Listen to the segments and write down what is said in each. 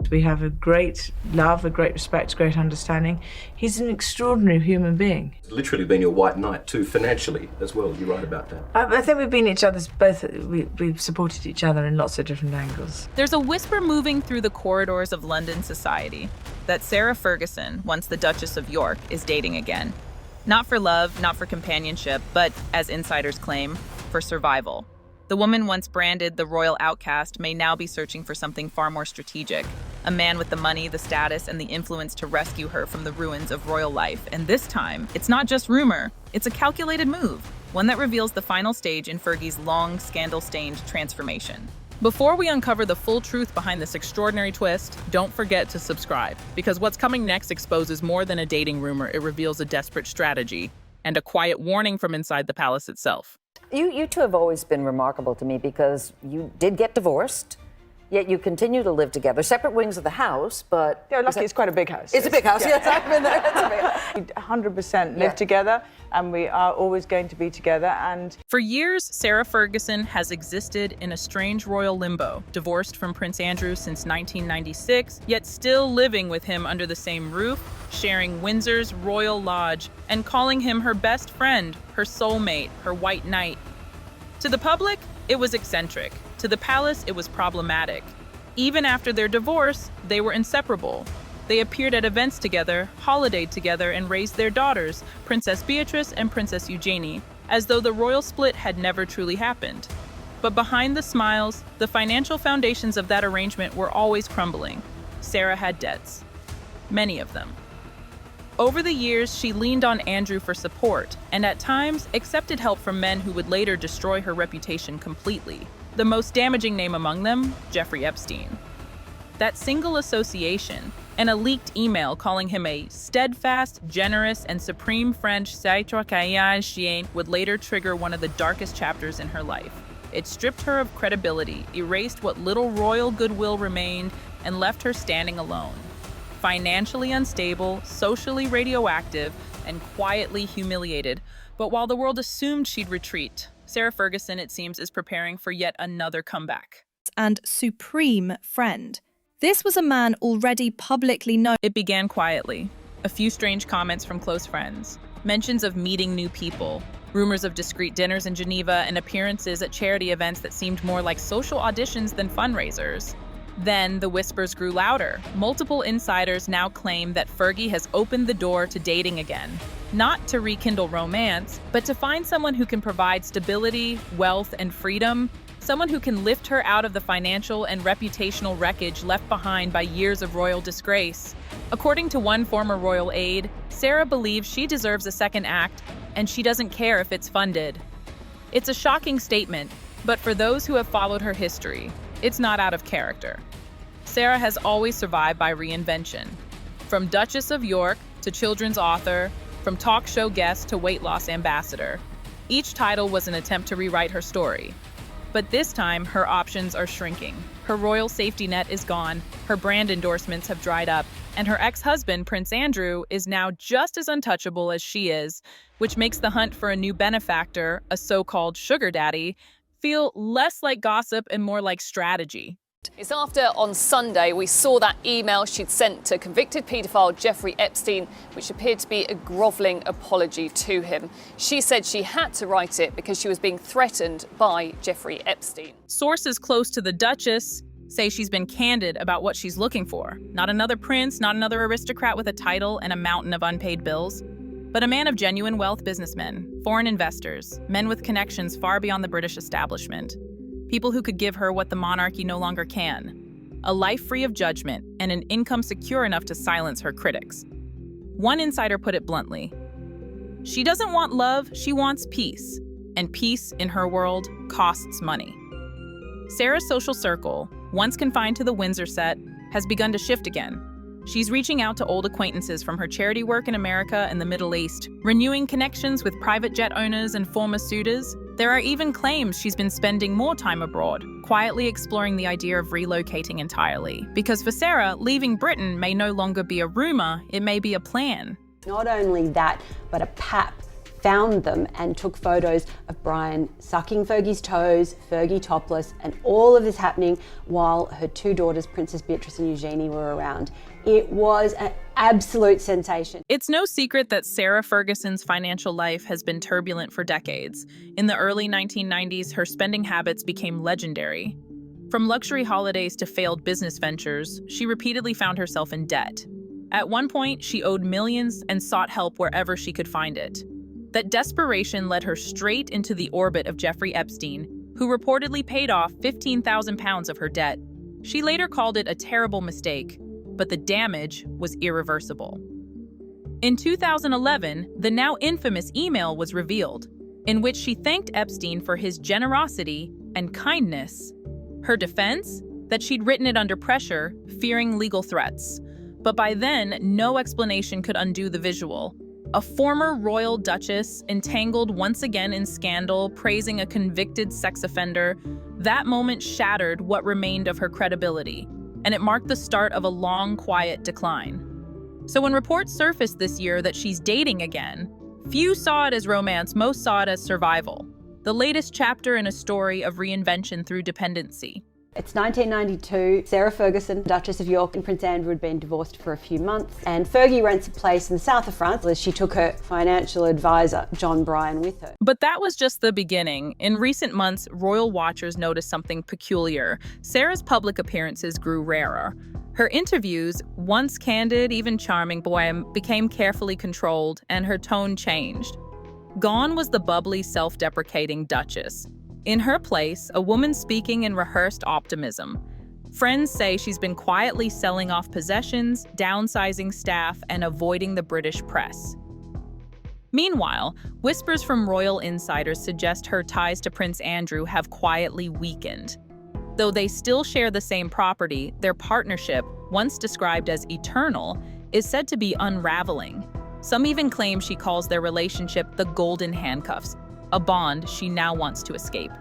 We have a great love, a great respect, a great understanding. He's an extraordinary human being. It's literally been your white knight too, financially as well. You write about that. I think we've been each other's both. We've supported each other in lots of different angles. There's a whisper moving through the corridors of London society that Sarah Ferguson, once the Duchess of York, is dating again. Not for love, not for companionship, but, as insiders claim, for survival. The woman once branded the royal outcast may now be searching for something far more strategic. A man with the money, the status, and the influence to rescue her from the ruins of royal life. And this time, it's not just rumor, it's a calculated move, one that reveals the final stage in Fergie's long, scandal-stained transformation. Before we uncover the full truth behind this extraordinary twist, don't forget to subscribe, because what's coming next exposes more than a dating rumor. It reveals a desperate strategy and a quiet warning from inside the palace itself. You two have always been remarkable to me because you did get divorced, yet you continue to live together. Separate wings of the house, but... Yeah, lucky it's quite a big house. It's a big house, yes, I've been there. It's a big house. We 100% live together, and we are always going to be together. And for years, Sarah Ferguson has existed in a strange royal limbo, divorced from Prince Andrew since 1996, yet still living with him under the same roof, sharing Windsor's royal lodge, and calling him her best friend, her soulmate, her white knight. To the public, it was eccentric. To the palace, it was problematic. Even after their divorce, they were inseparable. They appeared at events together, holidayed together, and raised their daughters, Princess Beatrice and Princess Eugenie, as though the royal split had never truly happened. But behind the smiles, the financial foundations of that arrangement were always crumbling. Sarah had debts. Many of them. Over the years, she leaned on Andrew for support, and at times accepted help from men who would later destroy her reputation completely. The most damaging name among them, Jeffrey Epstein. That single association, and a leaked email calling him a steadfast, generous, and supreme French chien would later trigger one of the darkest chapters in her life. It stripped her of credibility, erased what little royal goodwill remained, and left her standing alone. Financially unstable, socially radioactive, and quietly humiliated. But while the world assumed she'd retreat, Sarah Ferguson, it seems, is preparing for yet another comeback. And supreme friend. This was a man already publicly known. It began quietly. A few strange comments from close friends, mentions of meeting new people, rumors of discreet dinners in Geneva, and appearances at charity events that seemed more like social auditions than fundraisers. Then the whispers grew louder. Multiple insiders now claim that Fergie has opened the door to dating again. Not to rekindle romance, but to find someone who can provide stability, wealth, and freedom. Someone who can lift her out of the financial and reputational wreckage left behind by years of royal disgrace. According to one former royal aide, Sarah believes she deserves a second act, and she doesn't care if it's funded. It's a shocking statement, but for those who have followed her history, it's not out of character. Sarah has always survived by reinvention. From Duchess of York to children's author, from talk show guest to weight loss ambassador. Each title was an attempt to rewrite her story. But this time, her options are shrinking. Her royal safety net is gone, her brand endorsements have dried up, and her ex-husband, Prince Andrew, is now just as untouchable as she is, which makes the hunt for a new benefactor, a so-called sugar daddy, feel less like gossip and more like strategy. It's after on Sunday we saw that email she'd sent to convicted paedophile Jeffrey Epstein, which appeared to be a grovelling apology to him. She said she had to write it because she was being threatened by Jeffrey Epstein. Sources close to the Duchess say she's been candid about what she's looking for. Not another prince, not another aristocrat with a title and a mountain of unpaid bills, but a man of genuine wealth, businessmen, foreign investors, men with connections far beyond the British establishment. People who could give her what the monarchy no longer can. A life free of judgment and an income secure enough to silence her critics. One insider put it bluntly. She doesn't want love, she wants peace. And peace, in her world, costs money. Sarah's social circle, once confined to the Windsor set, has begun to shift again. She's reaching out to old acquaintances from her charity work in America and the Middle East, renewing connections with private jet owners and former suitors. There are even claims she's been spending more time abroad, quietly exploring the idea of relocating entirely. Because for Sarah, leaving Britain may no longer be a rumor, it may be a plan. Not only that, but a pap found them and took photos of Brian sucking Fergie's toes, Fergie topless, and all of this happening while her two daughters, Princess Beatrice and Eugenie, were around. It was an absolute sensation. It's no secret that Sarah Ferguson's financial life has been turbulent for decades. In the early 1990s, her spending habits became legendary. From luxury holidays to failed business ventures, she repeatedly found herself in debt. At one point, she owed millions and sought help wherever she could find it. That desperation led her straight into the orbit of Jeffrey Epstein, who reportedly paid off 15,000 pounds of her debt. She later called it a terrible mistake, but the damage was irreversible. In 2011, the now infamous email was revealed, in which she thanked Epstein for his generosity and kindness. Her defense? That she'd written it under pressure, fearing legal threats. But by then, no explanation could undo the visual. A former royal duchess, entangled once again in scandal, praising a convicted sex offender, that moment shattered what remained of her credibility, and it marked the start of a long, quiet decline. So when reports surfaced this year that she's dating again, few saw it as romance, most saw it as survival. The latest chapter in a story of reinvention through dependency. It's 1992. Sarah Ferguson, Duchess of York, and Prince Andrew had been divorced for a few months, and Fergie rents a place in the south of France as she took her financial advisor, John Bryan, with her. But that was just the beginning. In recent months, royal watchers noticed something peculiar. Sarah's public appearances grew rarer. Her interviews, once candid, even charming bohem, became carefully controlled, and her tone changed. Gone was the bubbly, self-deprecating Duchess. In her place, a woman speaking in rehearsed optimism. Friends say she's been quietly selling off possessions, downsizing staff, and avoiding the British press. Meanwhile, whispers from royal insiders suggest her ties to Prince Andrew have quietly weakened. Though they still share the same property, their partnership, once described as eternal, is said to be unraveling. Some even claim she calls their relationship the golden handcuffs, a bond she now wants to escape.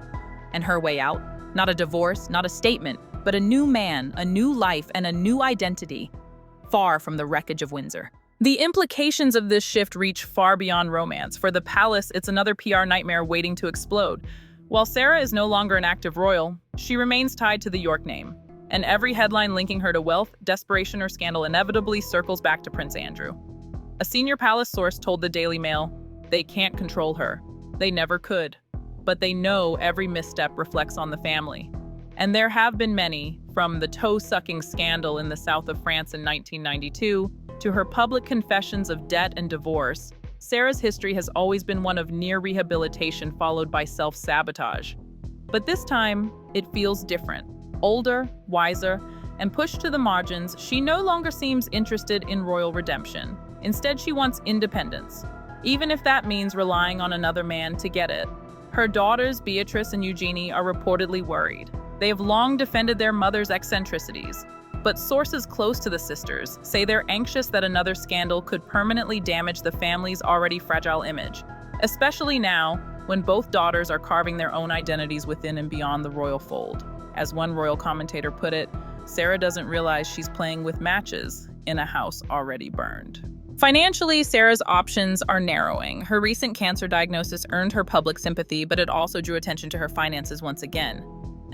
And her way out? Not a divorce, not a statement, but a new man, a new life, and a new identity, far from the wreckage of Windsor. The implications of this shift reach far beyond romance. For the palace, it's another PR nightmare waiting to explode. While Sarah is no longer an active royal, she remains tied to the York name. And every headline linking her to wealth, desperation, or scandal inevitably circles back to Prince Andrew. A senior palace source told the Daily Mail, "They can't control her. They never could, but they know every misstep reflects on the family." And there have been many, from the toe-sucking scandal in the south of France in 1992 to her public confessions of debt and divorce. Sarah's history has always been one of near rehabilitation followed by self-sabotage. But this time, it feels different. Older, wiser, and pushed to the margins, she no longer seems interested in royal redemption. Instead, she wants independence, even if that means relying on another man to get it. Her daughters, Beatrice and Eugenie, are reportedly worried. They have long defended their mother's eccentricities, but sources close to the sisters say they're anxious that another scandal could permanently damage the family's already fragile image, especially now when both daughters are carving their own identities within and beyond the royal fold. As one royal commentator put it, Sarah doesn't realize she's playing with matches in a house already burned. Financially, Sarah's options are narrowing. Her recent cancer diagnosis earned her public sympathy, but it also drew attention to her finances once again,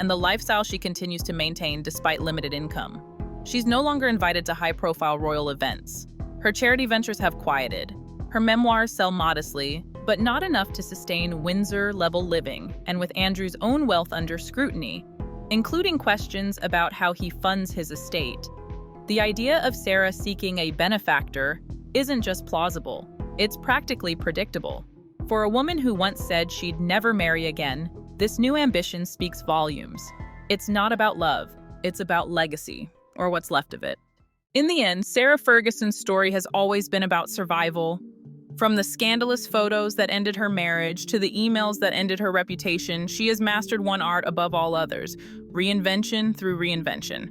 and the lifestyle she continues to maintain despite limited income. She's no longer invited to high-profile royal events. Her charity ventures have quieted. Her memoirs sell modestly, but not enough to sustain Windsor-level living, and with Andrew's own wealth under scrutiny, including questions about how he funds his estate. The idea of Sarah seeking a benefactor isn't just plausible, it's practically predictable. For a woman who once said she'd never marry again, this new ambition speaks volumes. It's not about love, it's about legacy, or what's left of it. In the end, Sarah Ferguson's story has always been about survival. From the scandalous photos that ended her marriage to the emails that ended her reputation, she has mastered one art above all others: reinvention through reinvention.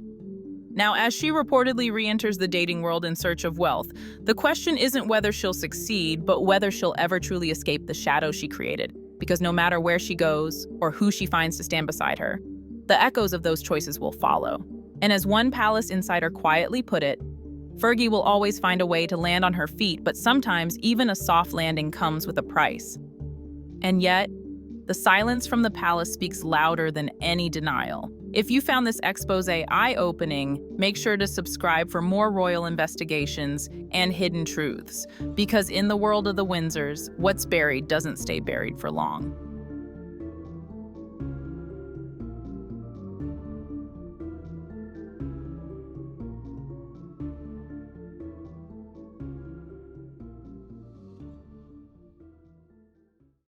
Now, as she reportedly re-enters the dating world in search of wealth, the question isn't whether she'll succeed, but whether she'll ever truly escape the shadow she created. Because no matter where she goes or who she finds to stand beside her, the echoes of those choices will follow. And as one palace insider quietly put it, Fergie will always find a way to land on her feet, but sometimes even a soft landing comes with a price. And yet, the silence from the palace speaks louder than any denial. If you found this expose eye-opening, make sure to subscribe for more royal investigations and hidden truths, because in the world of the Windsors, what's buried doesn't stay buried for long.